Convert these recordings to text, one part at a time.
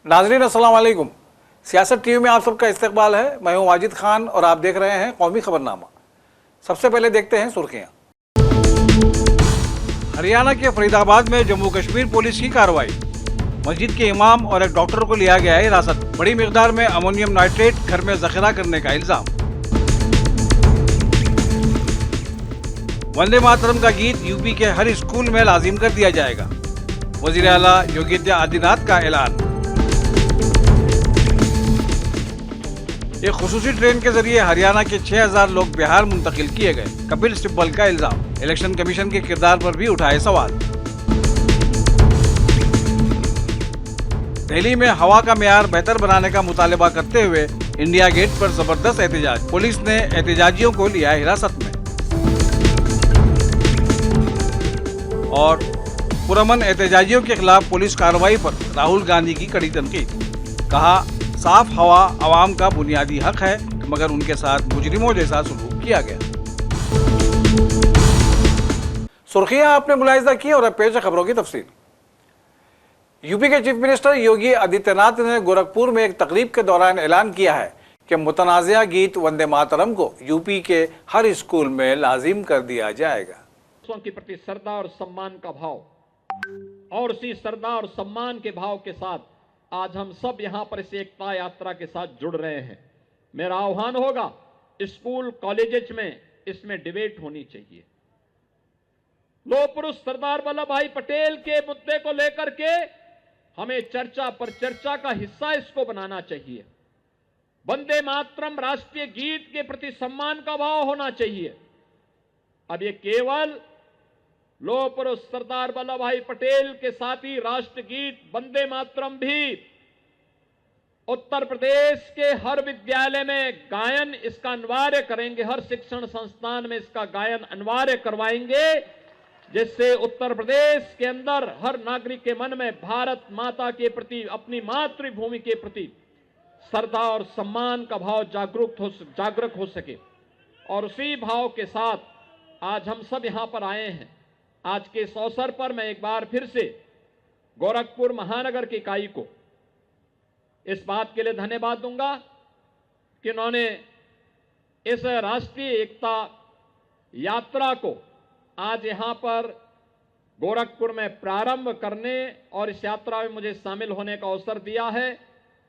नाज़रीन अस्सलाम वालेकुम। सियासत टीवी में आप सबका इस्तकबाल है। मैं हूं वाजिद खान और आप देख रहे हैं कौमी खबरनामा। सबसे पहले देखते हैं सुर्खियां। हरियाणा के फरीदाबाद में जम्मू कश्मीर पुलिस की कार्रवाई। मस्जिद के इमाम और एक डॉक्टर को लिया गया है हिरासत। बड़ी मिकदार में अमोनियम नाइट्रेट घर में जखीरा करने का इल्जाम। वंदे मातरम का गीत यूपी के हर स्कूल में लाजिम कर दिया जाएगा। वजीर आला योगी आदित्यनाथ का ऐलान। एक खुसूसी ट्रेन के जरिए हरियाणा के 6000 लोग बिहार मुंतकिल किए गए। कपिल सिब्बल का इल्जाम। इलेक्शन कमीशन के किरदार पर भी उठाए सवाल। दिल्ली में हवा का मेयार बेहतर बनाने का मुतालबा करते हुए इंडिया गेट पर जबरदस्त एहतजाज। पुलिस ने एहतजाजियों को लिया हिरासत में। और पुरअमन एहतजाजियों के खिलाफ पुलिस कार्रवाई पर राहुल गांधी की कड़ी तनकीद। कहा, साफ हवा आवाम का बुनियादी हक है, मगर उनके साथ मुजरिमों जैसा सलूक किया गया। सुर्खियां आपने मुलाहिजा की और अब पेश है खबरों की तफसील। यूपी के चीफ मिनिस्टर योगी आदित्यनाथ ने गोरखपुर में एक तकरीब के दौरान ऐलान किया है कि मुतनाज़िया गीत वंदे मातरम को यूपी के हर स्कूल में लाजिम कर दिया जाएगा। के प्रति श्रद्धा और सम्मान का भाव और उसी श्रद्धा और सम्मान के भाव के साथ आज हम सब यहां पर इस एकता यात्रा के साथ जुड़ रहे हैं। मेरा आह्वान होगा, स्कूल कॉलेजेस में इसमें डिबेट होनी चाहिए। लोह पुरुष सरदार वल्लभ भाई पटेल के मुद्दे को लेकर के हमें चर्चा पर चर्चा का हिस्सा इसको बनाना चाहिए। वंदे मातरम राष्ट्रीय गीत के प्रति सम्मान का भाव होना चाहिए। अब ये केवल लोह पुरुष सरदार वल्लभ भाई पटेल के साथ ही राष्ट्रगीत वंदे मातरम भी उत्तर प्रदेश के हर विद्यालय में गायन इसका अनिवार्य करेंगे। हर शिक्षण संस्थान में इसका गायन अनिवार्य करवाएंगे, जिससे उत्तर प्रदेश के अंदर हर नागरिक के मन में भारत माता के प्रति, अपनी मातृभूमि के प्रति श्रद्धा और सम्मान का भाव जागरूक हो सके। और उसी भाव के साथ आज हम सब यहां पर आए हैं। आज के इस अवसर पर मैं एक बार फिर से गोरखपुर महानगर की इकाई को इस बात के लिए धन्यवाद दूंगा कि उन्होंने इस राष्ट्रीय एकता यात्रा को आज यहां पर गोरखपुर में प्रारंभ करने और इस यात्रा में मुझे शामिल होने का अवसर दिया है।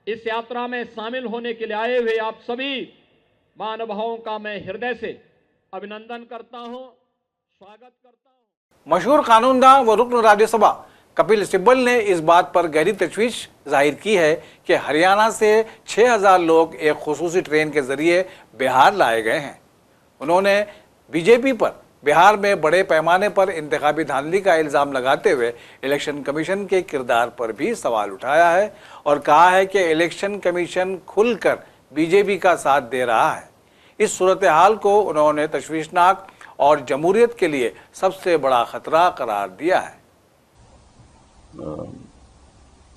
इस यात्रा में शामिल होने के लिए आए हुए आप सभी महानुभावों का मैं हृदय से अभिनंदन करता हूं, स्वागत करता हूं। मशहूर कानूनदान व रुकन राज्यसभा कपिल सिब्बल ने इस बात पर गहरी तशवीश जाहिर की है कि हरियाणा से 6000 लोग एक खुसूसी ट्रेन के जरिए बिहार लाए गए हैं। उन्होंने बीजेपी पर बिहार में बड़े पैमाने पर इंतखाबी धांधली का इल्ज़ाम लगाते हुए इलेक्शन कमीशन के किरदार पर भी सवाल उठाया है और कहा है कि इलेक्शन कमीशन खुलकर बीजेपी का साथ दे रहा है। इस सूरत हाल को उन्होंने तशवीशनाक और जमहूरियत के लिए सबसे बड़ा खतरा करार दिया है।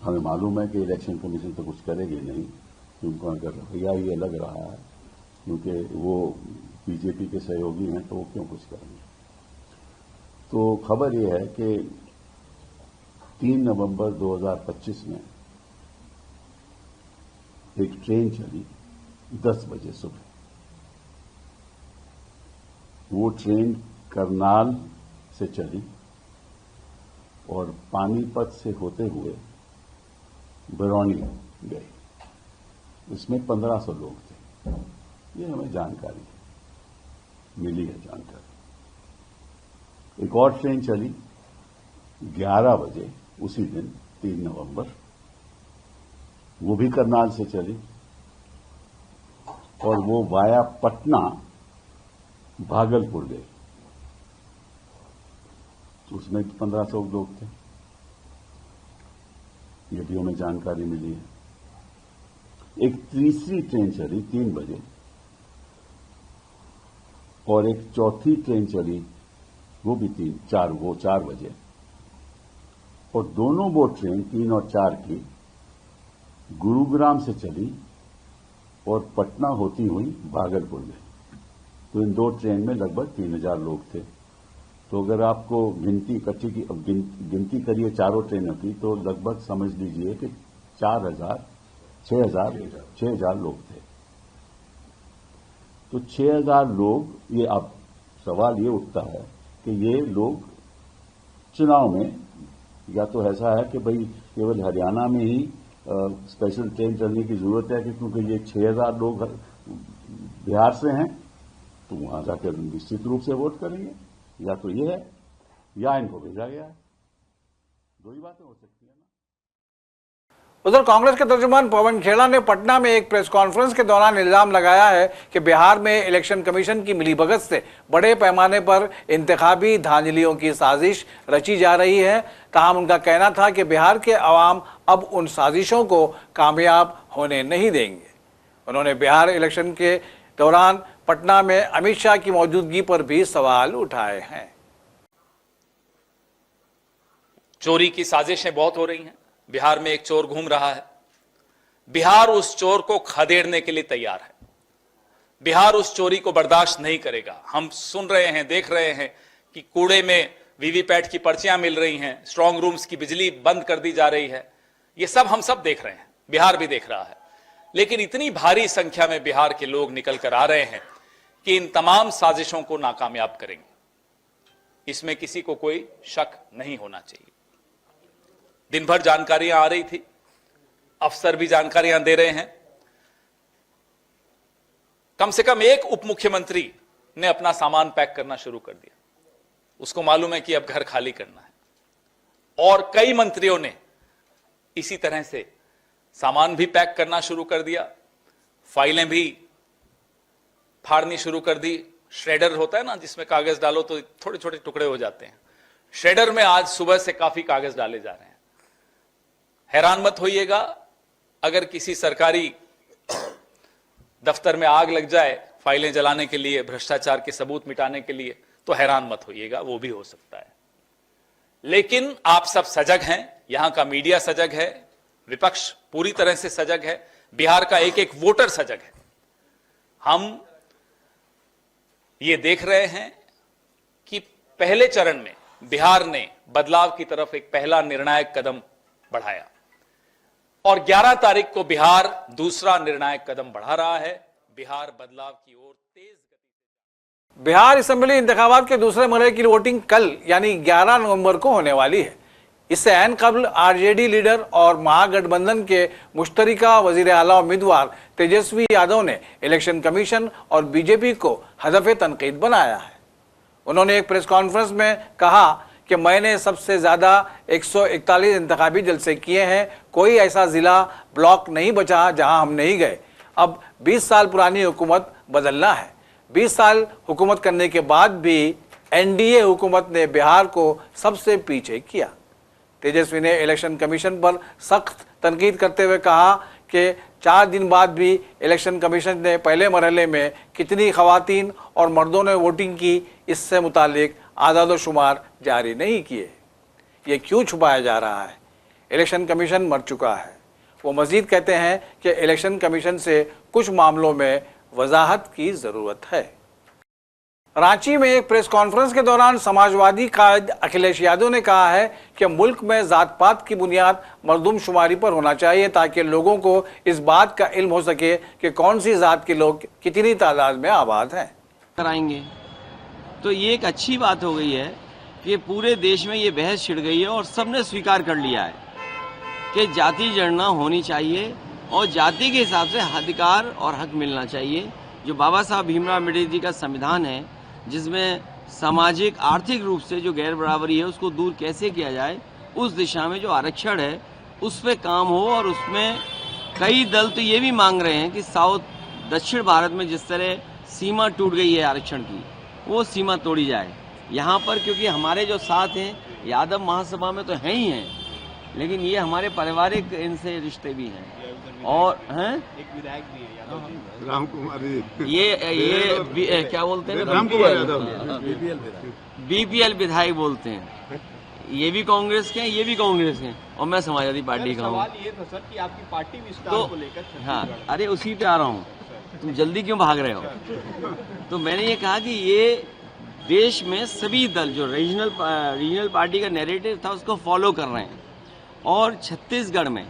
हमें मालूम है कि इलेक्शन कमीशन तो कुछ करेगी नहीं, क्योंकि अगर रवैया ये लग रहा है क्योंकि वो बीजेपी के सहयोगी हैं तो वो क्यों कुछ करेंगे। तो खबर ये है कि 3 नवंबर 2025 में एक ट्रेन चली 10 बजे सुबह। वो ट्रेन करनाल से चली और पानीपत से होते हुए बरौनी गई। इसमें 1500 लोग थे। ये हमें जानकारी मिली है। जानकारी एक और ट्रेन चली 11 बजे उसी दिन 3 नवंबर, वो भी करनाल से चली और वो वाया पटना भागलपुर गए। उसमें 1500 लोग थे। ये भी हमें जानकारी मिली है। एक तीसरी ट्रेन चली 3 बजे और एक चौथी ट्रेन चली वो भी 4 बजे और दोनों वो ट्रेन 3 और 4 की गुरुग्राम से चली और पटना होती हुई भागलपुर गई। तो इन 2 ट्रेन में लगभग 3000 लोग थे। तो अगर आपको गिनती इकट्ठी की गिनती करिए चारों ट्रेनों की, तो लगभग समझ लीजिए कि 6,000 लोग थे। तो 6,000 लोग, ये अब सवाल ये उठता है कि ये लोग चुनाव में, या तो ऐसा है कि भाई केवल हरियाणा में ही स्पेशल ट्रेन चलने की जरूरत है कि क्योंकि ये 6,000 लोग बिहार से हैं तो वहां जाकर निश्चित रूप से वोट करेंगे, या तो ये है या इनको भेजा गया है। दो ही बातें हो सकती है ना। उधर कांग्रेस के तर्जुमान पवन खेड़ा ने पटना में एक प्रेस कॉन्फ्रेंस के दौरान इल्जाम लगाया है कि बिहार में इलेक्शन कमीशन की मिलीभगत से बड़े पैमाने पर इंतखाबी धांधलियों की साजिश रची जा रही है। ताहम उनका कहना था कि बिहार के अवाम अब उन साजिशों को कामयाब होने नहीं देंगे। उन्होंने बिहार इलेक्शन के दौरान पटना में अमित शाह की मौजूदगी पर भी सवाल उठाए हैं। चोरी की साजिशें बहुत हो रही हैं। बिहार में एक चोर घूम रहा है, बिहार उस चोर को खदेड़ने के लिए तैयार है। बिहार उस चोरी को बर्दाश्त नहीं करेगा। हम सुन रहे हैं, देख रहे हैं कि कूड़े में वीवीपैट की पर्चियां मिल रही हैं, स्ट्रांग रूम्स की बिजली बंद कर दी जा रही है। ये सब हम सब देख रहे हैं, बिहार भी देख रहा है। लेकिन इतनी भारी संख्या में बिहार के लोग निकल कर आ रहे हैं कि इन तमाम साजिशों को नाकामयाब करेंगे, इसमें किसी को कोई शक नहीं होना चाहिए। दिन भर जानकारियां आ रही थी, अफसर भी जानकारियां दे रहे हैं। कम से कम एक उप मुख्यमंत्री ने अपना सामान पैक करना शुरू कर दिया। उसको मालूम है कि अब घर खाली करना है। और कई मंत्रियों ने इसी तरह से सामान भी पैक करना शुरू कर दिया, फाइलें भी फाड़नी शुरू कर दी। श्रेडर होता है ना, जिसमें कागज डालो तो छोटे छोटे टुकड़े हो जाते हैं। श्रेडर में आज सुबह से काफी कागज डाले जा रहे हैं। हैरान मत होइएगा अगर किसी सरकारी दफ्तर में आग लग जाए फाइलें जलाने के लिए, भ्रष्टाचार के सबूत मिटाने के लिए, तो हैरान मत होइएगा, वो भी हो सकता है। लेकिन आप सब सजग हैं, यहां का मीडिया सजग है, विपक्ष पूरी तरह से सजग है, बिहार का एक एक वोटर सजग है। हम ये देख रहे हैं कि पहले चरण में बिहार ने बदलाव की तरफ एक पहला निर्णायक कदम बढ़ाया और 11 तारीख को बिहार दूसरा निर्णायक कदम बढ़ा रहा है। बिहार बदलाव की ओर तेज गति। बिहार असेंबली इंतखाबात के दूसरे मरहले की वोटिंग कल यानी 11 नवंबर को होने वाली है। इससे ऐन कबल आरजेडी लीडर और महागठबंधन के मुश्तरका वजीर आला उम्मीदवार तेजस्वी यादव ने इलेक्शन कमीशन और बीजेपी को हदफ तनकीद बनाया है। उन्होंने एक प्रेस कॉन्फ्रेंस में कहा कि मैंने सबसे ज़्यादा 141 इंतखाबी जलसे किए हैं, कोई ऐसा ज़िला ब्लॉक नहीं बचा जहां हम नहीं गए। अब 20 साल पुरानी हुकूमत बदलना है। 20 साल हुकूमत करने के बाद भी एनडीए हुकूमत ने बिहार को सबसे पीछे किया। तेजस्वी ने इलेक्शन कमीशन पर सख्त तनकीद करते हुए कहा कि 4 दिन बाद भी इलेक्शन कमीशन ने पहले मरहले में कितनी खवातीन और मर्दों ने वोटिंग की, इससे मुतालिक आदाद शुमार जारी नहीं किए। ये क्यों छुपाया जा रहा है? इलेक्शन कमीशन मर चुका है। वो मजीद कहते हैं कि इलेक्शन कमीशन से कुछ मामलों में वजाहत की ज़रूरत है। रांची में एक प्रेस कॉन्फ्रेंस के दौरान समाजवादी कायद अखिलेश यादव ने कहा है कि मुल्क में जात पात की बुनियाद मरदूमशुमारी पर होना चाहिए ताकि लोगों को इस बात का इल्म हो सके कि कौन सी जात के लोग कितनी तादाद में आबाद हैं। कराएंगे तो ये एक अच्छी बात हो गई है कि पूरे देश में ये बहस छिड़ गई है और सबने स्वीकार कर लिया है कि जाति जनगणना होनी चाहिए और जाति के हिसाब से अधिकार और हक मिलना चाहिए। जो बाबा साहब भीमराव अम्बेडकर जी का संविधान है, जिसमें सामाजिक आर्थिक रूप से जो गैर बराबरी है उसको दूर कैसे किया जाए, उस दिशा में जो आरक्षण है उस पर काम हो। और उसमें कई दल तो ये भी मांग रहे हैं कि दक्षिण भारत में जिस तरह सीमा टूट गई है आरक्षण की, वो सीमा तोड़ी जाए यहाँ पर। क्योंकि हमारे जो साथ हैं यादव महासभा में तो हैं ही हैं, लेकिन ये हमारे पारिवारिक इनसे रिश्ते भी हैं। और हैं एक विधायक भी है राम कुमार, ये क्या बोलते हैं, राम कुमार यादव, बीपीएल विधायक बोलते हैं। ये भी कांग्रेस के हैं, ये भी कांग्रेस के हैं और मैं समाजवादी पार्टी का हूँ। सवाल ये था सर कि आपकी पार्टी विस्तार तो को लेकर, हाँ, अरे उसी पे आ रहा हूँ, तुम जल्दी क्यों भाग रहे हो? तो मैंने ये कहा कि ये देश में सभी दल जो रीजनल पार्टी का नैरेटिव था उसको फॉलो कर रहे हैं। और छत्तीसगढ़ में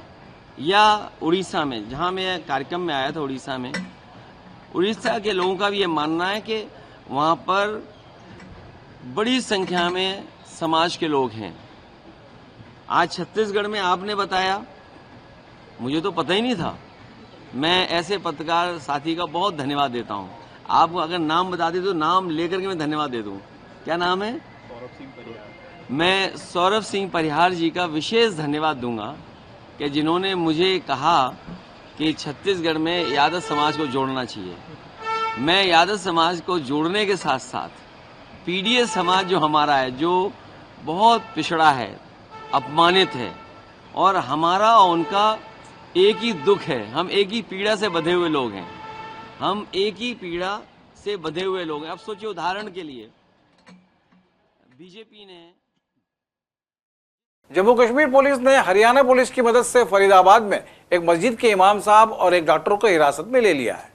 या उड़ीसा में, जहां मैं कार्यक्रम में आया था उड़ीसा में, उड़ीसा के लोगों का भी ये मानना है कि वहां पर बड़ी संख्या में समाज के लोग हैं। आज छत्तीसगढ़ में आपने बताया, मुझे तो पता ही नहीं था। मैं ऐसे पत्रकार साथी का बहुत धन्यवाद देता हूं। आप अगर नाम बता दे तो नाम लेकर के मैं धन्यवाद दे दूं। क्या नाम है? सौरभ सिंह परिहार। मैं सौरभ सिंह परिहार जी का विशेष धन्यवाद दूंगा कि जिन्होंने मुझे कहा कि छत्तीसगढ़ में यादव समाज को जोड़ना चाहिए। मैं यादव समाज को जोड़ने के साथ साथ पीडीएस समाज जो हमारा है, जो बहुत पिछड़ा है, अपमानित है, और हमारा और उनका एक ही दुख है। हम एक ही पीड़ा से बंधे हुए लोग हैं। हम एक ही पीड़ा से बंधे हुए लोग हैं। अब सोचिए, उदाहरण के लिए बीजेपी ने, जम्मू कश्मीर पुलिस ने हरियाणा पुलिस की मदद से फरीदाबाद में एक मस्जिद के इमाम साहब और एक डॉक्टर को हिरासत में ले लिया है।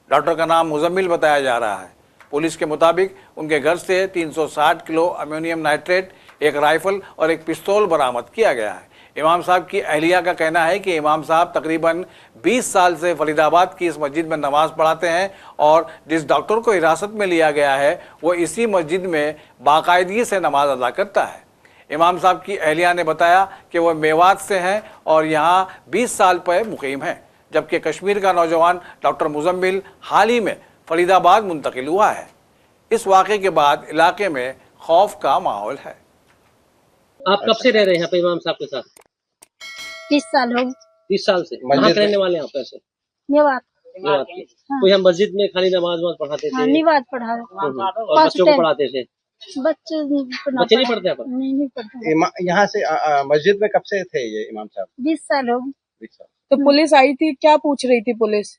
डॉक्टर का नाम मुजम्मिल बताया जा रहा है। पुलिस के मुताबिक उनके घर से 360 किलो अमोनियम नाइट्रेट, एक राइफल और एक पिस्तौल बरामद किया गया है। इमाम साहब की अहलिया का कहना है कि इमाम साहब तकरीबन 20 साल से फरीदाबाद की इस मस्जिद में नमाज पढ़ाते हैं और जिस डॉक्टर को हिरासत में लिया गया है वो इसी मस्जिद में बाकायदगी से नमाज अदा करता है। इमाम साहब की अहलिया ने बताया कि वह मेवात से हैं और यहाँ 20 साल पर मुकीम हैं, जबकि कश्मीर का नौजवान डॉक्टर मुजम्मिल हाल ही में फरीदाबाद मुंतकिल हुआ है। इस वाक़े के बाद इलाके में खौफ का माहौल है। आप कब से रह रहे हैं यहाँ पे इमाम साहब के साथ? 30 साल हो गए। 30 साल से कहाँ के रहने वाले हैं आप? ऐसे मेवात। मेवात के। हाँ। तो यहाँ मस्जिद में खाली नमाज पढ़ाते थे? हाँ, निवाज पढ़ा और बच्चों को पढ़ाते थे? बच्चे बच्चे नहीं पढ़ते? नहीं पढ़ते। यहाँ से मस्जिद में कब से थे ये इमाम साहब? 20 साल हो गए। 20 साल। तो पुलिस आई थी, क्या पूछ रही थी पुलिस?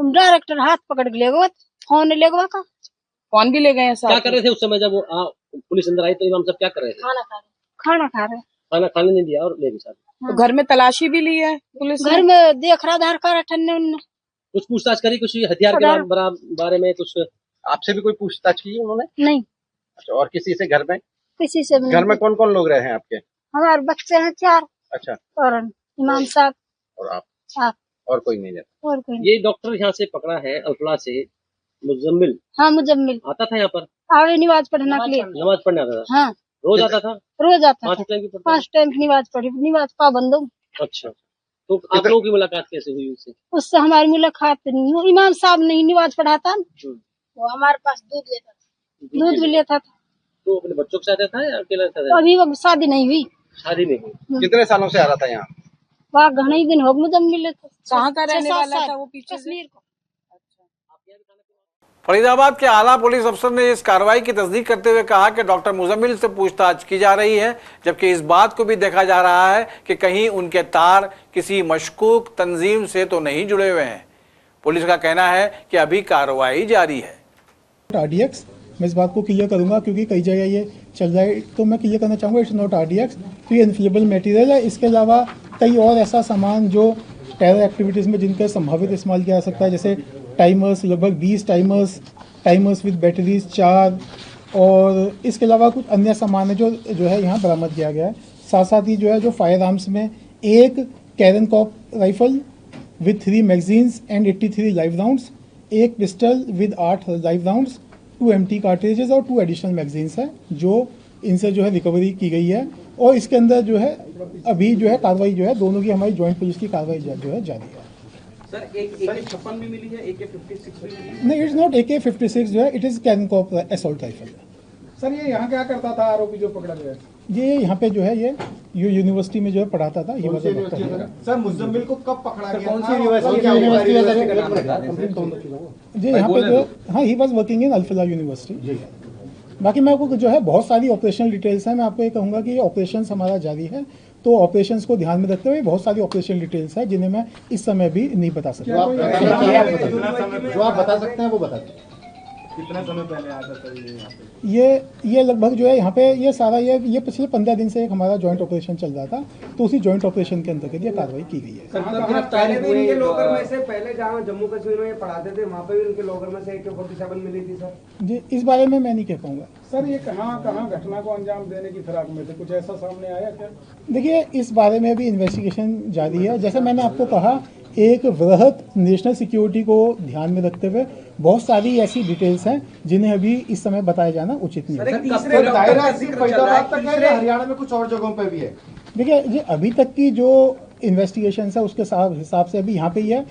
डायरेक्टर हाथ पकड़ के ले गए, फोन ले गए का। कौन भी ले गए हैं साथ? क्या कर रहे थे उस समय जब वो पुलिस अंदर आई? तो इमाम साहब क्या कर रहे थे? खाना खा रहे। खाना खाने नहीं दिया और ले भी साथ? तो घर में तलाशी भी ली है पुलिस ने? घर में देख रहा आधार कार्ड ठन्ने उनने। कुछ पूछताछ करी? कुछ हथियार के बारे में कुछ आपसे भी कोई पूछताछ की उन्होंने? नहीं। अच्छा, और किसी से घर में? किसी से भी। घर में कौन कौन लोग रहे हैं आपके? हमारे बच्चे हैं 4। अच्छा। और इमाम साहब और आप? आप। और कोई नहीं रहता? और कोई। ये डॉक्टर यहाँ से पकड़ा है अल्फला से, मुजम्मिल। हाँ, मुजम्मिल आता था यहाँ पर? आगे निवाज पढ़ने के लिए। नमाज पढ़ने आता था? हाँ, रोज आता था? रोज आता था। 5 टाइम की पढ़ता? 5 टाइम की निवाज पढ़ी। निवाज पाबंद हूँ। अच्छा, तो आप लोगों की मुलाकात कैसे हुई उससे? उससे हमारी मुलाकात नहीं हुई। इमाम साहब नहीं निवाज पढ़ाता, वो हमारे पास दूध लेता था। दूध भी लेता था। तो अपने बच्चों के साथ था या अकेला था? तो अभी वो शादी नहीं हुई। शादी नहीं हुई। कितने सालों से आ रहा था यहाँ? वहाँ घने ही दिन हो गए मुजम्मिल। कहाँ का रहने वाला था वो? पीछे से? कश्मीर को। फरीदाबाद के आला पुलिस अफसर ने इस कार्रवाई की तस्दीक करते हुए कहा कि डॉक्टर मुजम्मिल से पूछताछ की जा रही है, जबकि इस बात को भी देखा जा रहा है कि कहीं उनके तार किसी मशकूक तंजीम से तो नहीं जुड़े हुए हैं। पुलिस का कहना है कि अभी कार्रवाई जारी है। आरडीएक्स, मैं इस बात को क्लियर करूंगा क्योंकि कई जगह ये चल रहा है, तो मैं क्लियर करना चाहूँगा इट्स नॉट आरडीएक्स। तो ये इन्फ्लेमेबल मटेरियल है। इसके अलावा कई और ऐसा सामान जो टेरर एक्टिविटीज़ में जिनका संभावित इस्तेमाल किया जा सकता है, जैसे टाइमर्स, लगभग 20 टाइमर्स विद बैटरीज 4, और इसके अलावा कुछ अन्य सामान है जो है यहाँ बरामद किया गया है। साथ साथ ही जो है जो फायर आर्म्स में एक कैरन कॉप rifle with 3 magazines and 83 live rounds, एक pistol with 8 live rounds, 2 empty cartridges और 2 एडिशनल मैगजीन्स हैं जो इनसे जो है रिकवरी की गई है। और इसके अंदर जो है अभी जो है कार्रवाई जो है दोनों की हमारी जॉइंट पुलिस की कार्रवाई जो है जारी है। सर, एक AK-56 भी मिली है, AK-56 भी मिली है? नहीं, इट्स नॉट AK-56 जो है, इट इज कैरन कॉप असॉल्ट राइफल। सर, ये यहाँ क्या करता था आरोपी जो पकड़ा गया? ये यहाँ पे जो है ये यूनिवर्सिटी में जो है पढ़ाता था। ये सर, मुजम्मिल को कब पकड़ा गया? कौन सी यूनिवर्सिटी? जी यहाँ पे जो, हाँ, he was working in Alfalah university. बाकी मैं आपको जो है बहुत सारी ऑपरेशनल डिटेल्स हैं। मैं आपको ये कहूँगा कि ये ऑपरेशंस हमारा जारी है, तो ऑपरेशंस को ध्यान में रखते हुए बहुत सारी ऑपरेशनल डिटेल्स हैं जिन्हें मैं इस समय भी नहीं बता सकता। जो आप बता सकते हैं वो बता दें। कितने समय पहले आया था सर ये यहाँ पे? ये लगभग जो है यहाँ पे ये सारा ये पिछले 15 दिन से एक हमारा जॉइंट ऑपरेशन चल रहा था, तो उसी जॉइंट ऑपरेशन के अंतर्गत ये कार्रवाई की गई है। पहले भी इनके लॉकर में से, पहले जहाँ जम्मू कश्मीर में ये पढ़ाते थे वहाँ पे भी इनके लॉकर में से AK-47 मिली थी सर? जी, इस बारे में मैं नहीं कह पाऊंगा सर। ये कहाँ घटना को अंजाम देने की फिराक में थे, कुछ ऐसा सामने आया क्या? देखिए, इस बारे में भी इन्वेस्टिगेशन जारी है। जैसे मैंने आपको कहा, एक वृहद नेशनल सिक्योरिटी को ध्यान में रखते हुए बहुत सारी ऐसी डिटेल्स हैं जिन्हें अभी इस समय बताया जाना उचित नहीं है। हरियाणा में कुछ और जगहों पे भी है? देखिए जी, अभी तक की जो इन्वेस्टिगेशन है उसके हिसाब से अभी यहाँ पे ही है,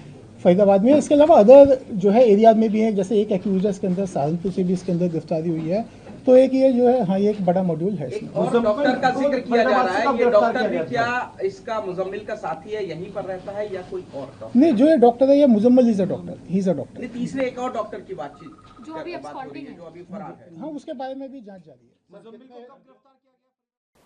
फरीदाबाद में। इसके अलावा अदर जो है एरियाज में भी है, जैसे एक एक्यूजर्स के अंदर सहारनपुर से भी इसके अंदर गिरफ्तारी हुई है। तो एक ये जो है, हाँ, ये एक बड़ा मॉड्यूल है इसमें। और डॉक्टर का जिक्र किया जा रहा है, ये डॉक्टर भी क्या इसका मुजम्मिल का साथी है, यहीं पर रहता है या कोई और डॉक्टर? नहीं, जो ये डॉक्टर है ये Muzammil is a doctor, he is a doctor. तीसरे एक और डॉक्टर की बातचीत जो अभी फरार है। हाँ, उसके बारे में भी जांच जारी है।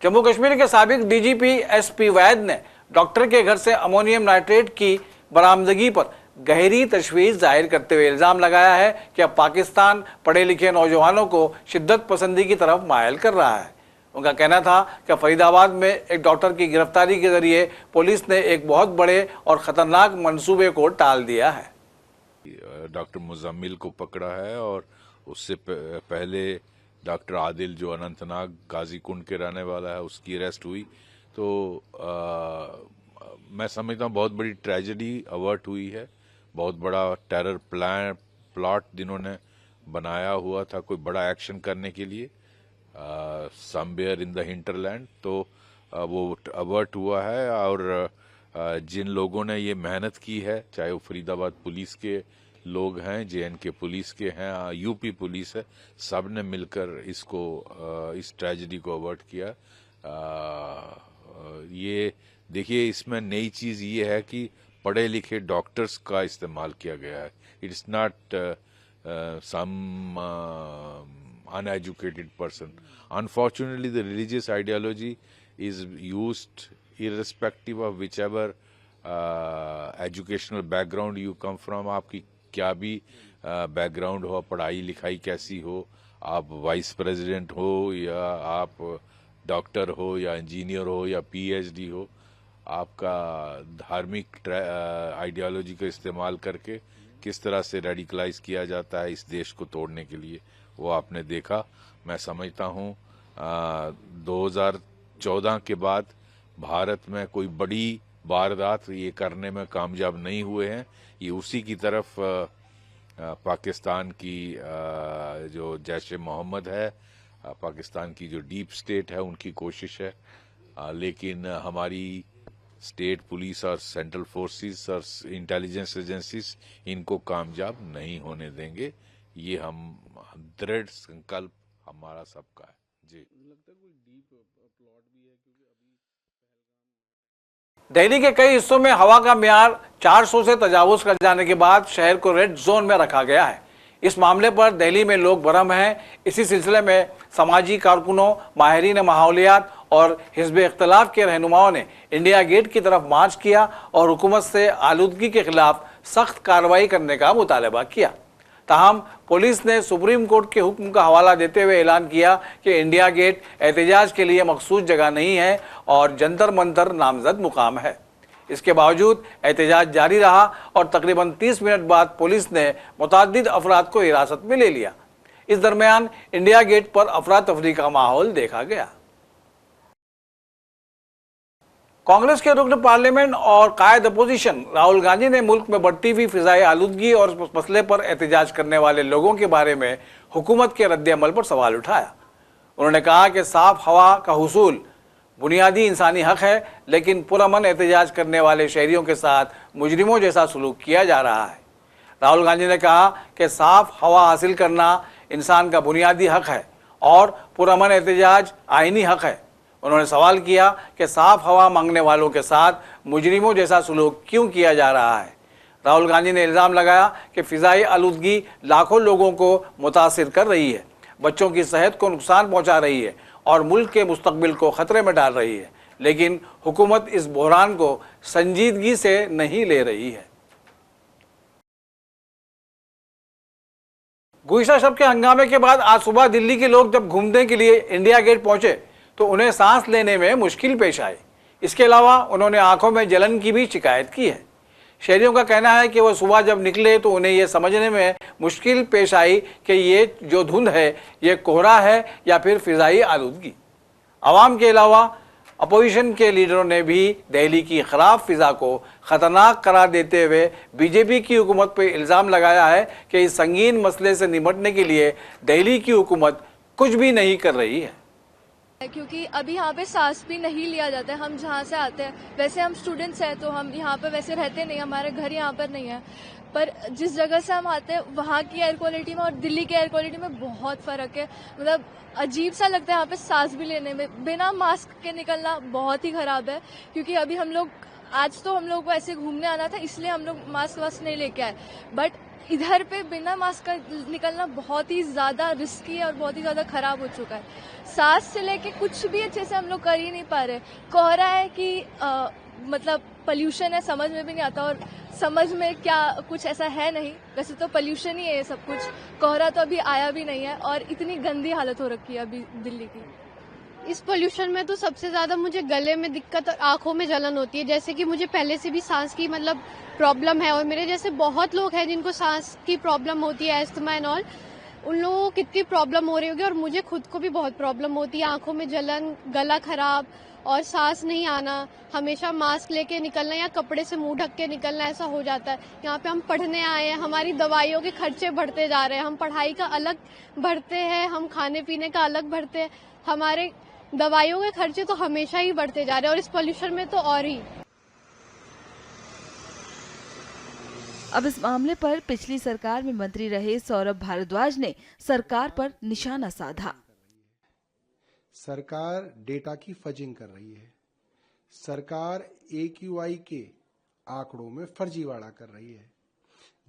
जम्मू कश्मीर के साबिक डीजीपी SP वैद ने डॉक्टर के घर से अमोनियम नाइट्रेट की बरामदगी पर गहरी तशवीश जाहिर करते हुए इल्जाम लगाया है कि अब पाकिस्तान पढ़े लिखे नौजवानों को शिद्दत पसंदी की तरफ मायल कर रहा है। उनका कहना था कि फरीदाबाद में एक डॉक्टर की गिरफ्तारी के जरिए पुलिस ने एक बहुत बड़े और खतरनाक मंसूबे को टाल दिया है। डॉक्टर मुजम्मिल को पकड़ा है और उससे पहले डॉक्टर आदिल, जो अनंतनाग गाजीकुंड के रहने वाला है, उसकी अरेस्ट हुई। तो मैं समझता हूँ बहुत बड़ी ट्रेजेडी अवर्ट हुई है। बहुत बड़ा टेरर प्लॉट जिन्होंने बनाया हुआ था कोई बड़ा एक्शन करने के लिए समवेयर इन द हिंटरलैंड, तो वो अवर्ट हुआ है। और जिन लोगों ने ये मेहनत की है, चाहे वो फरीदाबाद पुलिस के लोग हैं, JNK पुलिस के हैं, UP पुलिस है, सब ने मिलकर इस ट्रेजेडी को अवर्ट किया। ये देखिए, इसमें नई चीज ये है कि पढ़े लिखे डॉक्टर्स का इस्तेमाल किया गया है। It's not some uneducated person. Unfortunately, the religious ideology is used irrespective of whichever educational background you come from. आपकी क्या भी बैकग्राउंड हो, पढ़ाई लिखाई कैसी हो, आप वाइस प्रेसिडेंट हो या आप डॉक्टर हो या इंजीनियर हो या PhD हो, आपका धार्मिक आइडियोलॉजी का इस्तेमाल करके किस तरह से रेडिकलाइज किया जाता है इस देश को तोड़ने के लिए, वो आपने देखा। मैं समझता हूँ 2014 के बाद भारत में कोई बड़ी वारदात ये करने में कामयाब नहीं हुए हैं। ये उसी की तरफ पाकिस्तान की जो जैश-ए-मोहम्मद है, पाकिस्तान की जो डीप स्टेट है, उनकी कोशिश है। लेकिन हमारी स्टेट पुलिस और सेंट्रल फोर्सेस और इंटेलिजेंस एजेंसीज इनको कामयाब नहीं होने देंगे। ये हम दृढ़ संकल्प हमारा सबका है। जी, दिल्ली के कई हिस्सों में हवा का म्यार 400 से तजावुज कर जाने के बाद शहर को रेड जोन में रखा गया है। इस मामले पर दिल्ली में लोग बरहम हैं। इसी सिलसिले में समाजी कारकुनों, माहिरीन माहौलियात और हिज़्ब इख्तिलाफ के रहनुमाओं ने इंडिया गेट की तरफ मार्च किया और हुकूमत से आलूदगी के खिलाफ सख्त कार्रवाई करने का मुतालबा किया। ताहम पुलिस ने सुप्रीम कोर्ट के हुक्म का हवाला देते हुए ऐलान किया कि इंडिया गेट एहतजाज के लिए मखसूस जगह नहीं है और जंतर मंतर नामजद मुकाम है। इसके बावजूद एहतजाज जारी रहा और तकरीबन 30 मिनट बाद पुलिस ने मुतअद्दिद अफराद को हिरासत में ले लिया। इस दरमियान इंडिया गेट पर अफरा तफरी का माहौल देखा गया। कांग्रेस के रुकन पार्लियामेंट और कायद अपोजिशन राहुल गांधी ने मुल्क में बढ़ती हुई फिजाई आलूदगी और उस मसले पर एहतजाज करने वाले लोगों के बारे में हुकूमत के रद्द-ए-अमल पर सवाल उठाया। उन्होंने कहा कि साफ हवा का हुसूल बुनियादी इंसानी हक है, लेकिन पुरअमन एहतजाज करने वाले शहरियों के साथ मुजरिमों जैसा सलूक किया जा रहा है। राहुल गांधी ने कहा कि साफ हवा हासिल करना इंसान का बुनियादी हक है और पुरअमन एहतजाज आईनी हक है। उन्होंने सवाल किया कि साफ हवा मांगने वालों के साथ मुजरिमों जैसा सलूक क्यों किया जा रहा है। राहुल गांधी ने इल्ज़ाम लगाया कि फ़िज़ाई आलूदगी लाखों लोगों को मुतासिर कर रही है, बच्चों की सेहत को नुकसान पहुंचा रही है और मुल्क के मुस्तकबिल को ख़तरे में डाल रही है, लेकिन हुकूमत इस बहरान को संजीदगी से नहीं ले रही है। गुइशा शब के हंगामे के बाद आज सुबह दिल्ली के लोग जब घूमने के लिए इंडिया गेट पहुंचे तो उन्हें सांस लेने में मुश्किल पेश आई। इसके अलावा उन्होंने आंखों में जलन की भी शिकायत की है। शहरियों का कहना है कि वो सुबह जब निकले तो उन्हें ये समझने में मुश्किल पेश आई कि ये जो धुंध है ये कोहरा है या फिर फिजाई आलूदगी। आवाम के अलावा अपोजिशन के लीडरों ने भी दिल्ली की खराब फिजा को खतरनाक करार देते हुए बीजेपी की हुकूमत पर इल्ज़ाम लगाया है कि इस संगीन मसले से निपटने के लिए दिल्ली की हुकूमत कुछ भी नहीं कर रही है। क्योंकि अभी यहाँ पे सांस भी नहीं लिया जाता है। हम जहाँ से आते हैं, वैसे हम स्टूडेंट्स हैं तो हम यहाँ पे वैसे रहते नहीं, हमारे घर यहाँ पर नहीं है, पर जिस जगह से हम आते हैं वहाँ की एयर क्वालिटी में और दिल्ली की एयर क्वालिटी में बहुत फ़र्क है। मतलब अजीब सा लगता है यहाँ पे सांस भी लेने में। बिना मास्क के निकलना बहुत ही ख़राब है, क्योंकि अभी हम लोग आज तो हम लोग को ऐसे घूमने आना था इसलिए हम लोग मास्क वास्क नहीं लेके आए, बट इधर पे बिना मास्क का निकलना बहुत ही ज़्यादा रिस्की है और बहुत ही ज़्यादा ख़राब हो चुका है। सांस से लेके कुछ भी अच्छे से हम लोग कर ही नहीं पा रहे। कोहरा है कि मतलब पोल्यूशन है, समझ में भी नहीं आता, और समझ में क्या कुछ ऐसा है नहीं। वैसे तो पोल्यूशन ही है ये सब कुछ, कोहरा तो अभी आया भी नहीं है और इतनी गंदी हालत हो रखी है अभी दिल्ली की। इस पोल्यूशन में तो सबसे ज़्यादा मुझे गले में दिक्कत और आंखों में जलन होती है। जैसे कि मुझे पहले से भी सांस की मतलब प्रॉब्लम है और मेरे जैसे बहुत लोग हैं जिनको सांस की प्रॉब्लम होती है, एस्थमा एंड ऑल। उन लोगों को कितनी प्रॉब्लम हो रही होगी और मुझे खुद को भी बहुत प्रॉब्लम होती है। आंखों में जलन, गला खराब और सांस नहीं आना, हमेशा मास्क लेके निकलना या कपड़े से मुंह ढक के निकलना, ऐसा हो जाता है। यहाँ पे हम पढ़ने आए हैं, हमारी दवाइयों के खर्चे बढ़ते जा रहे हैं। हम पढ़ाई का अलग भरते हैं, हम खाने पीने का अलग भरते हैं, हमारे दवाइयों के खर्चे तो हमेशा ही बढ़ते जा रहे हैं और इस पोल्यूशन में तो और ही। अब इस मामले पर पिछली सरकार में मंत्री रहे सौरभ भारद्वाज ने सरकार पर निशाना साधा। सरकार डेटा की फजिंग कर रही है। सरकार AQI के आंकड़ों में फर्जीवाड़ा कर रही है।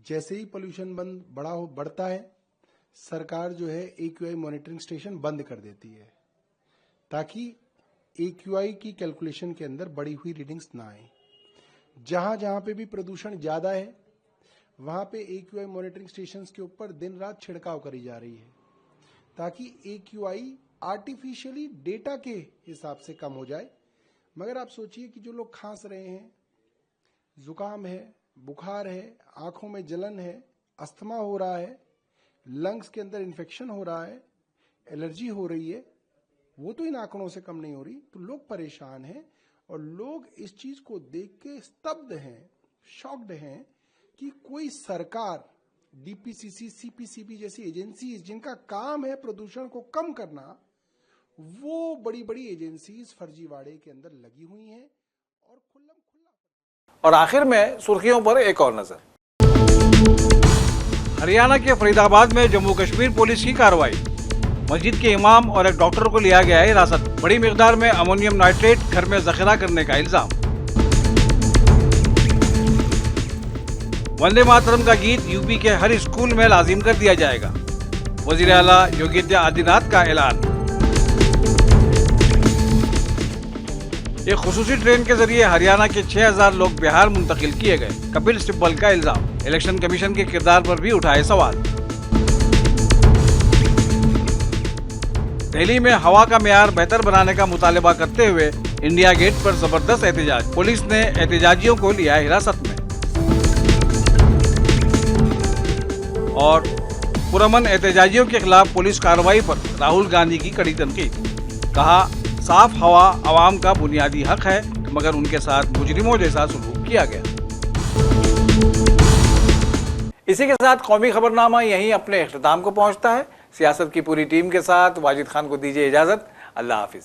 जैसे ही पोल्यूशन बढ़ता है, सरकार जो है AQI मॉनिटरिंग स्टेशन बंद कर देती है ताकि AQI की कैलकुलेशन के अंदर बढ़ी हुई रीडिंग्स ना आए। जहां जहां पे भी प्रदूषण ज्यादा है वहां पे AQI मॉनिटरिंग स्टेशंस के ऊपर दिन रात छिड़काव करी जा रही है ताकि AQI आर्टिफिशियली डेटा के हिसाब से कम हो जाए। मगर आप सोचिए कि जो लोग खांस रहे हैं, जुकाम है, बुखार है, आंखों में जलन है, अस्थमा हो रहा है, लंग्स के अंदर इन्फेक्शन हो रहा है, एलर्जी हो रही है, वो तो इन आंकड़ों से कम नहीं हो रही। तो लोग परेशान हैं और लोग इस चीज को देख के स्तब्ध हैं, शॉक्ड हैं कि कोई सरकार, DPCC, CPCB जैसी एजेंसीज जिनका काम है प्रदूषण को कम करना, वो बड़ी बड़ी एजेंसीज फर्जीवाड़े के अंदर लगी हुई हैं और खुल्लम। और आखिर में सुर्खियों पर एक और नजर। हरियाणा के फरीदाबाद में जम्मू कश्मीर पुलिस की कार्रवाई। मस्जिद के इमाम और एक डॉक्टर को लिया गया है हिरासत। बड़ी मिकदार में अमोनियम नाइट्रेट घर में जखीरा करने का इल्जाम। वंदे मातरम का गीत यूपी के हर स्कूल में लाजिम कर दिया जाएगा। वजीर आला योगी आदित्यनाथ का ऐलान। एक खुसूसी ट्रेन के जरिए हरियाणा के 6000 लोग बिहार मुंतकिल किए गए। कपिल सिब्बल का इल्जाम। इलेक्शन कमीशन के किरदार पर भी उठाए सवाल। दिल्ली में हवा का मेयार बेहतर बनाने का मुतालबा करते हुए इंडिया गेट पर जबरदस्त एहतजाज। पुलिस ने एहतजाजियों को लिया हिरासत में। और पुरअमन एहतजाजियों के खिलाफ पुलिस कार्रवाई पर राहुल गांधी की कड़ी तनकीद। कहा, साफ हवा आवाम का बुनियादी हक है, मगर उनके साथ मुजरिमों जैसा सलूक किया गया। इसी के साथ कौमी खबरनामा यहीं अपने इख्तिताम को पहुंचता है। सियासत की पूरी टीम के साथ वाजिद खान को दीजिए इजाजत। अल्लाह हाफिज।